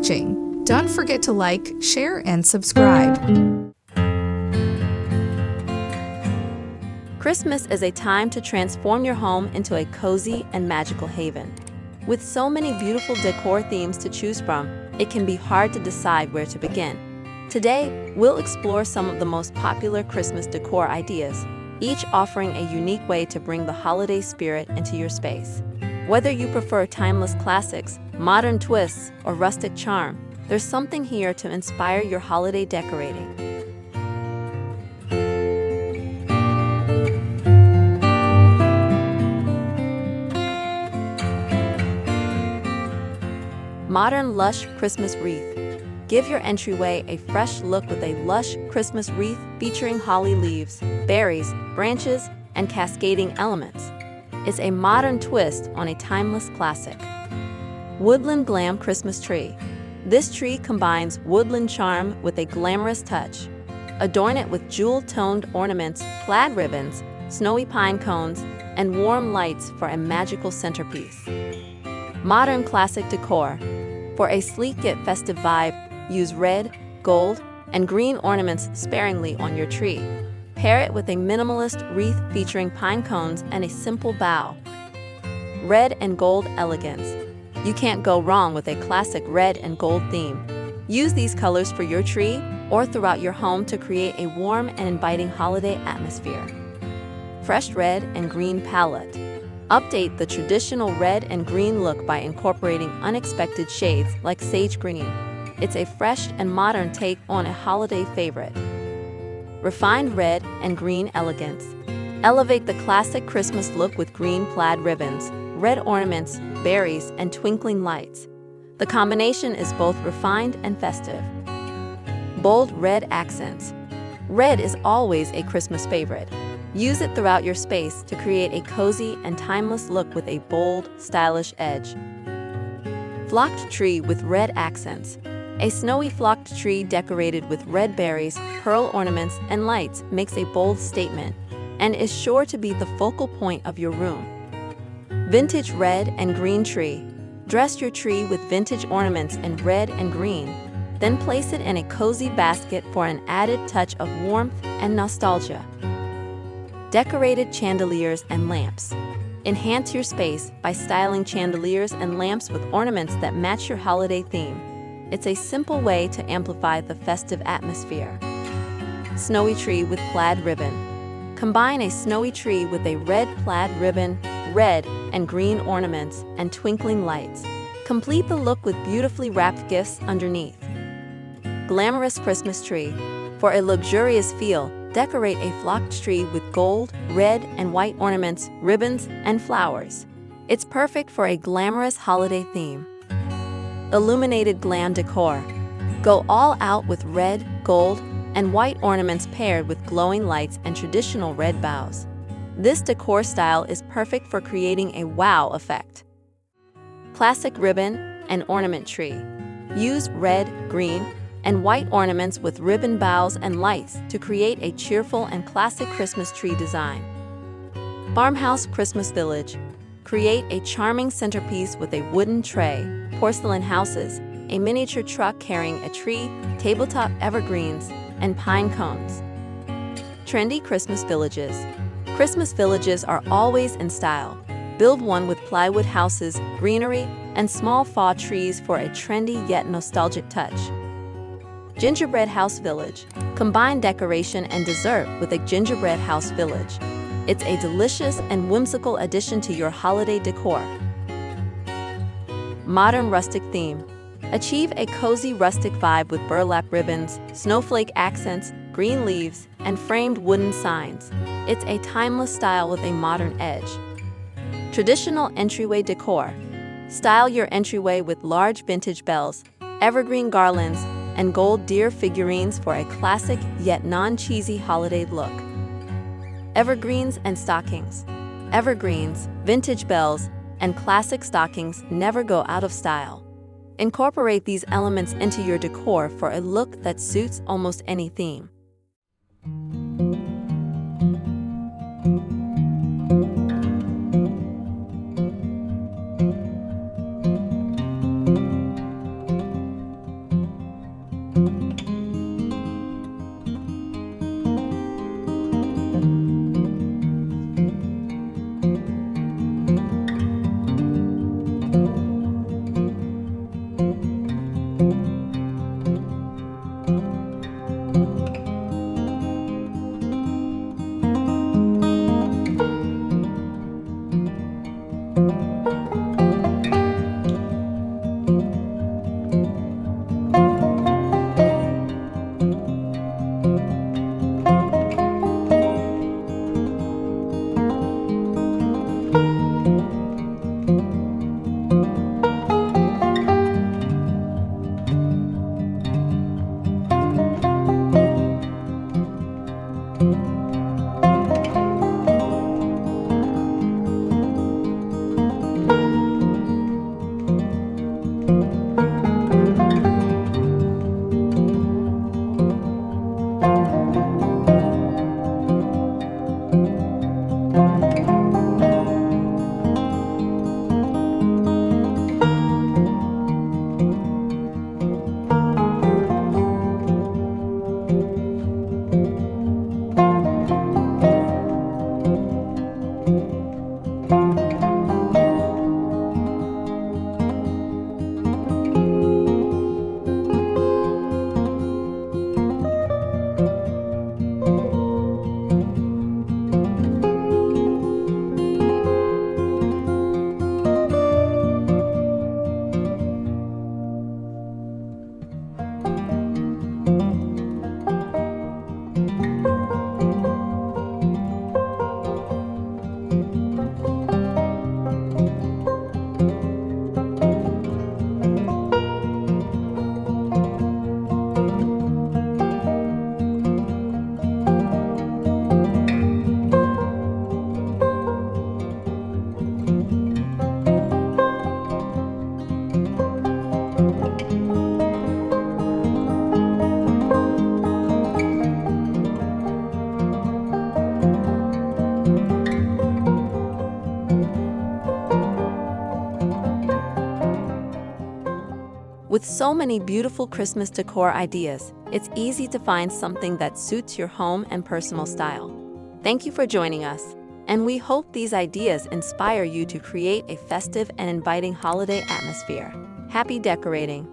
watching. Don't forget to like, share, and subscribe. Christmas is a time to transform your home into a cozy and magical haven. With so many beautiful decor themes to choose from, it can be hard to decide where to begin. Today, we'll explore some of the most popular Christmas decor ideas, each offering a unique way to bring the holiday spirit into your space. Whether you prefer timeless classics, modern twists, or rustic charm, there's something here to inspire your holiday decorating. Modern lush Christmas wreath. Give your entryway a fresh look with a lush Christmas wreath featuring holly leaves, berries, branches, and cascading elements. It's a modern twist on a timeless classic. Woodland Glam Christmas Tree. This tree combines woodland charm with a glamorous touch. Adorn it with jewel-toned ornaments, plaid ribbons, snowy pine cones, and warm lights for a magical centerpiece. Modern classic decor. For a sleek yet festive vibe, use red, gold, and green ornaments sparingly on your tree. Pair it with a minimalist wreath featuring pine cones and a simple bow. Red and gold elegance. You can't go wrong with a classic red and gold theme. Use these colors for your tree or throughout your home to create a warm and inviting holiday atmosphere. Fresh red and green palette. Update the traditional red and green look by incorporating unexpected shades like sage green. It's a fresh and modern take on a holiday favorite. Refined red and green elegance. Elevate the classic Christmas look with green plaid ribbons, red ornaments, berries, and twinkling lights. The combination is both refined and festive. Bold red accents. Red is always a Christmas favorite. Use it throughout your space to create a cozy and timeless look with a bold, stylish edge. Flocked tree with red accents. A snowy flocked tree decorated with red berries, pearl ornaments, and lights makes a bold statement and is sure to be the focal point of your room. Vintage red and green tree. Dress your tree with vintage ornaments in red and green, then place it in a cozy basket for an added touch of warmth and nostalgia. Decorated chandeliers and lamps. Enhance your space by styling chandeliers and lamps with ornaments that match your holiday theme. It's a simple way to amplify the festive atmosphere. Snowy tree with plaid ribbon. Combine a snowy tree with a red plaid ribbon, red and green ornaments, and twinkling lights. Complete the look with beautifully wrapped gifts underneath. Glamorous Christmas tree. For a luxurious feel, decorate a flocked tree with gold, red, and white ornaments, ribbons, and flowers. It's perfect for a glamorous holiday theme. Illuminated glam decor. Go all out with red, gold, and white ornaments paired with glowing lights and traditional red boughs. This decor style is perfect for creating a wow effect. Classic ribbon and ornament tree. Use red, green, and white ornaments with ribbon boughs and lights to create a cheerful and classic Christmas tree design. Farmhouse Christmas Village. Create a charming centerpiece with a wooden tray, porcelain houses, a miniature truck carrying a tree, tabletop evergreens, and pine cones. Trendy Christmas villages. Christmas villages are always in style. Build one with plywood houses, greenery, and small fall trees for a trendy yet nostalgic touch. Gingerbread House Village. Combine decoration and dessert with a gingerbread house village. It's a delicious and whimsical addition to your holiday decor. Modern rustic theme. Achieve a cozy rustic vibe with burlap ribbons, snowflake accents, green leaves, and framed wooden signs. It's a timeless style with a modern edge. Traditional entryway decor. Style your entryway with large vintage bells, evergreen garlands, and gold deer figurines for a classic yet non-cheesy holiday look. Evergreens and stockings. Evergreens, vintage bells, and classic stockings never go out of style. Incorporate these elements into your decor for a look that suits almost any theme. With so many beautiful Christmas decor ideas, it's easy to find something that suits your home and personal style. Thank you for joining us, and we hope these ideas inspire you to create a festive and inviting holiday atmosphere. Happy decorating!